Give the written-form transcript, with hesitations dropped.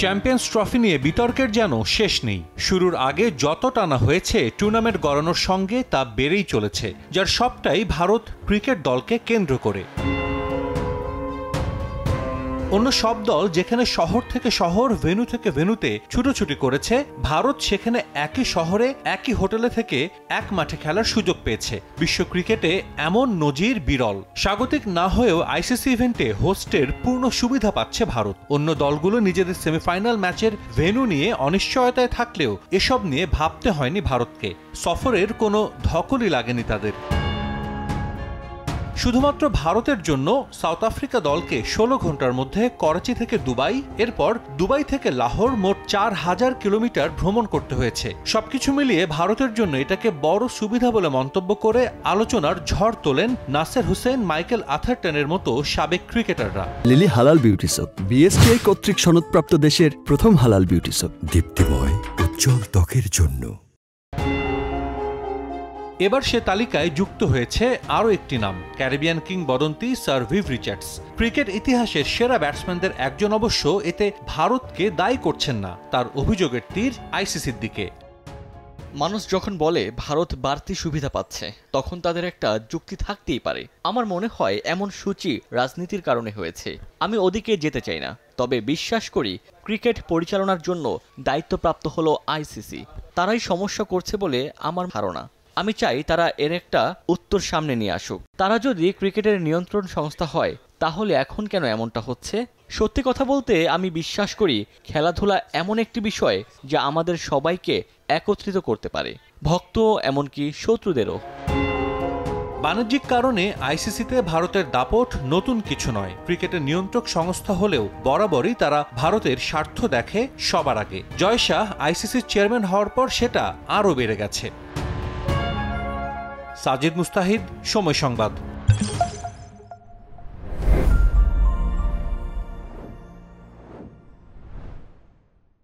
Champions trophy নিয়ে বিতর্কের যেন শেষ নেই। শুরুর আগে যত টানা হয়েছে টুর্নামেন্ট গড়ানোর সঙ্গে তা বেড়েই চলেছে, যার সবটাই ভারত ক্রিকেট দলকে কেন্দ্র করে। অন্য সব দল যেখানে শহর থেকে শহর, ভেন্যু থেকে ভেন্যুতে ছুটোছুটি করেছে, ভারত সেখানে একই শহরে একই হোটেলে থেকে এক মাঠে খেলার সুযোগ পেয়েছে। বিশ্ব ক্রিকেটে এমন নজির বিরল। স্বাগতিক না হয়েও আইসিসি ইভেন্টে হোস্টের পূর্ণ সুবিধা পাচ্ছে ভারত। অন্য দলগুলো নিজেদের সেমিফাইনাল ম্যাচের ভেন্যু নিয়ে অনিশ্চয়তায় থাকলেও এসব নিয়ে ভাবতে হয়নি ভারতকে। সফরের কোনো ধকলই লাগেনি তাদের। শুধুমাত্র ভারতের জন্য সাউথ আফ্রিকা দলকে 16 ঘন্টার মধ্যে করাচি থেকে দুবাই, এরপর দুবাই থেকে লাহোর মোট 4000 কিলোমিটার ভ্রমণ করতে হয়েছে। সবকিছু মিলিয়ে ভারতের জন্য এটাকে বড় সুবিধা বলে মন্তব্য করে আলোচনার ঝড় তোলেন নাসের হুসেন, মাইকেল আথারটনের মতো সাবেক ক্রিকেটাররা। লিলি হালাল বিউটি সোপ, বিএসটিআই কর্তৃক সনদপ্রাপ্ত দেশের প্রথম হালাল বিউটি সোপ, দীপ্তিময় উজ্জ্বল ত্বকের জন্য। এবার সে তালিকায় যুক্ত হয়েছে আরও একটি নাম, ক্যারিবিয়ান কিংবদন্তি স্যার ভিভ রিচার্ডস। ক্রিকেট ইতিহাসের সেরা ব্যাটসম্যানদের একজন অবশ্য এতে ভারতকে দায়ী করছেন না, তার অভিযোগের তীর আইসিসির দিকে। মানুষ যখন বলে ভারত বাড়তি সুবিধা পাচ্ছে, তখন তাদের একটা যুক্তি থাকতেই পারে। আমার মনে হয় এমন সূচি রাজনীতির কারণে হয়েছে। আমি ওদিকে যেতে চাই না, তবে বিশ্বাস করি ক্রিকেট পরিচালনার জন্য দায়িত্বপ্রাপ্ত হলো আইসিসি। তারাই সমস্যা করছে বলে আমার ধারণা। আমি চাই তারা এর একটা উত্তর সামনে নিয়ে আসুক। তারা যদি ক্রিকেটের নিয়ন্ত্রণ সংস্থা হয়, তাহলে এখন কেন এমনটা হচ্ছে? সত্যি কথা বলতে আমি বিশ্বাস করি খেলাধুলা এমন একটি বিষয় যা আমাদের সবাইকে একত্রিত করতে পারে, ভক্ত এমনকি শত্রুদেরও। বাণিজ্যিক কারণে আইসিসিতে ভারতের দাপট নতুন কিছু নয়। ক্রিকেটের নিয়ন্ত্রক সংস্থা হলেও বরাবরই তারা ভারতের স্বার্থ দেখে সবার আগে। জয় শাহ আইসিসির চেয়ারম্যান হওয়ার পর সেটা আরও বেড়ে গেছে। সাজিদ মুস্তাহিদ, সময় সংবাদ।